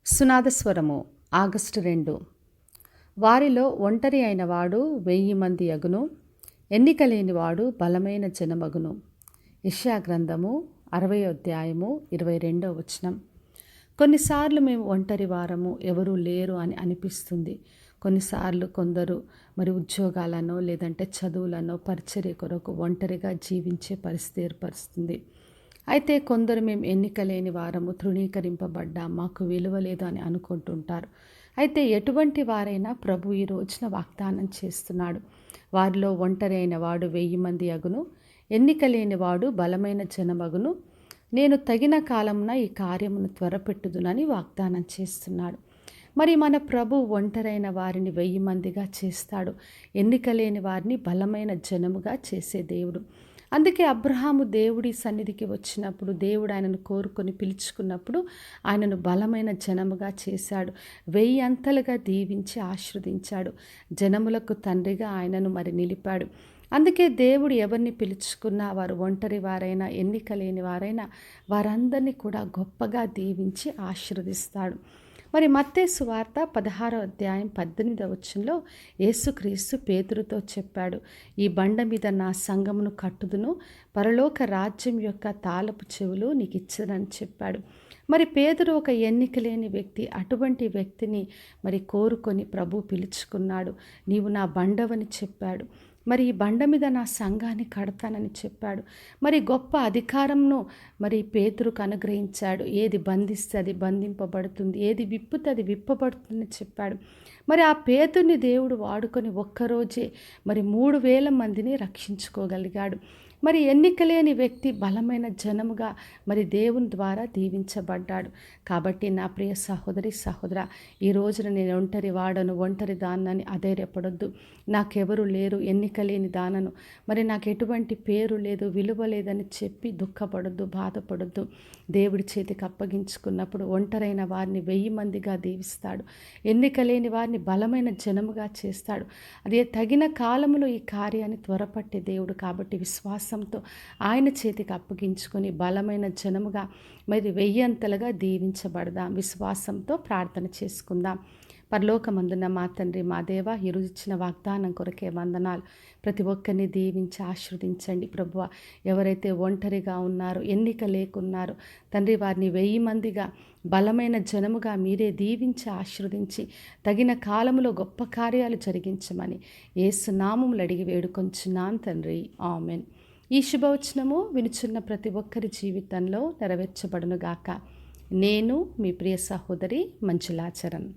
సునాదస్వరము August 2. వారిలో ఒంటరి అయిన వాడు 1000 మంది అగును, ఎన్నిక లేనివాడు బలమైన జనమగును. యెషయా గ్రంథము 60వ అధ్యాయము 22వ వచనం. కొన్నిసార్లు మేము ఒంటరి వారము, ఎవరూ లేరు అని అనిపిస్తుంది. కొన్నిసార్లు కొందరు ఉద్యోగాలనో లేదంటే చదువులనో పరిచర్య కొరకు ఒంటరిగా జీవించే పరిస్థితి ఏర్పరుస్తుంది. అయితే కొందరు మేము ఎన్నిక లేని వారము, తృణీకరింపబడ్డా, మాకు విలువ లేదు అని అనుకుంటుంటారు. అయితే ఎటువంటి వారైనా ప్రభు ఈ రోజున వాగ్దానం చేస్తున్నాడు. వారిలో ఒంటరి అయిన వాడు 1000 మంది అగును, ఎన్నిక లేని వాడు బలమైన జనమగును. నేను తగిన కాలమున ఈ కార్యమును త్వరపెట్టుదునని వాగ్దానం చేస్తున్నాడు. మరి మన ప్రభు ఒంటరైన వారిని 1000 మందిగా చేస్తాడు. ఎన్నిక లేని వారిని బలమైన జనముగా చేసే దేవుడు. అందుకే అబ్రహాము దేవుడి సన్నిధికి వచ్చినప్పుడు, దేవుడు ఆయనను కోరుకొని పిలుచుకున్నప్పుడు ఆయనను బలమైన జనముగా చేశాడు. 1000 అంతలుగా దీవించి ఆశీర్వదించాడు. జనములకు తండ్రిగా ఆయనను నిలిపాడు. అందుకే దేవుడు ఎవరిని పిలుచుకున్నా, వారు ఒంటరి వారైనా, ఎన్నిక లేని వారైనా, వారందరినీ కూడా గొప్పగా దీవించి ఆశీర్వదిస్తాడు. మత్తయి సువార్త 16వ అధ్యాయం 18వ వచనంలో యేసుక్రీస్తు పేతురుతో చెప్పాడు, ఈ బండ మీద నా సంఘమును కట్టుదును, పరలోక రాజ్యం యొక్క తాళపు చెవులు నీకు ఇచ్చదని చెప్పాడు. పేతురు ఒక ఎన్నిక లేని వ్యక్తి. అటువంటి వ్యక్తిని కోరుకొని ప్రభు పిలుచుకున్నాడు. నీవు నా బండవని చెప్పాడు. ఈ బండ మీద నా సంఘాన్ని కడతానని చెప్పాడు. గొప్ప అధికారంను పేతురుకు అనుగ్రహించాడు. ఏది బంధిస్తే అది బంధింపబడుతుంది, ఏది విప్పుతే అది విప్పబడుతుందని చెప్పాడు. ఆ పేతుర్ని దేవుడు వాడుకొని ఒక్కరోజే 3000 మందిని రక్షించుకోగలిగాడు. ఎన్నిక లేని వ్యక్తి బలమైన జనముగా దేవుని ద్వారా దీవించబడ్డాడు. కాబట్టి నా ప్రియ సహోదరి సహోదరా, ఈ రోజున నేను ఒంటరి వాడను, ఒంటరి దానని అధైర్యపడొద్దు. నాకెవరు లేరు, ఎన్నిక లేని దానను, నాకు ఎటువంటి పేరు లేదు, విలువ లేదని చెప్పి దుఃఖపడొద్దు, బాధపడొద్దు. దేవుడి చేతికి అప్పగించుకున్నప్పుడు ఒంటరైన వారిని 1000 మందిగా దీవిస్తాడు. ఎన్నిక లేని వారిని బలమైన జనముగా చేస్తాడు. అదే తగిన కాలములో ఈ కార్యాన్ని త్వరపట్టే దేవుడు. కాబట్టి విశ్వాసంతో ఆయన చేతికి అప్పగించుకొని బలమైన జనముగా 1000 అంతలుగా దీవించబడదాం. విశ్వాసంతో ప్రార్థన చేసుకుందాం. పరలోకమందున్న మా తండ్రి, మా దేవ, ఈరోజు ఇచ్చిన వాగ్దానం కొరకే వందనాలు. ప్రతి ఒక్కరిని దీవించి ఆశీర్వదించండి ప్రభువా. ఎవరైతే ఒంటరిగా ఉన్నారో, ఎన్నిక లేకున్నారో తండ్రి, వారిని 1000 మందిగా బలమైన జనముగా మీరే దీవించి ఆశీర్వదించి తగిన కాలములో గొప్ప కార్యాలు జరిగించమని యేసు నామములో అడిగి వేడుకొంచున్నాను తండ్రి, ఆమెన్. ఈ శుభవచనము వినుచున్న ప్రతి ఒక్కరి జీవితంలో నెరవేర్చబడునుగాక. నేను మీ ప్రియ సహోదరి మంజులాచరణ్.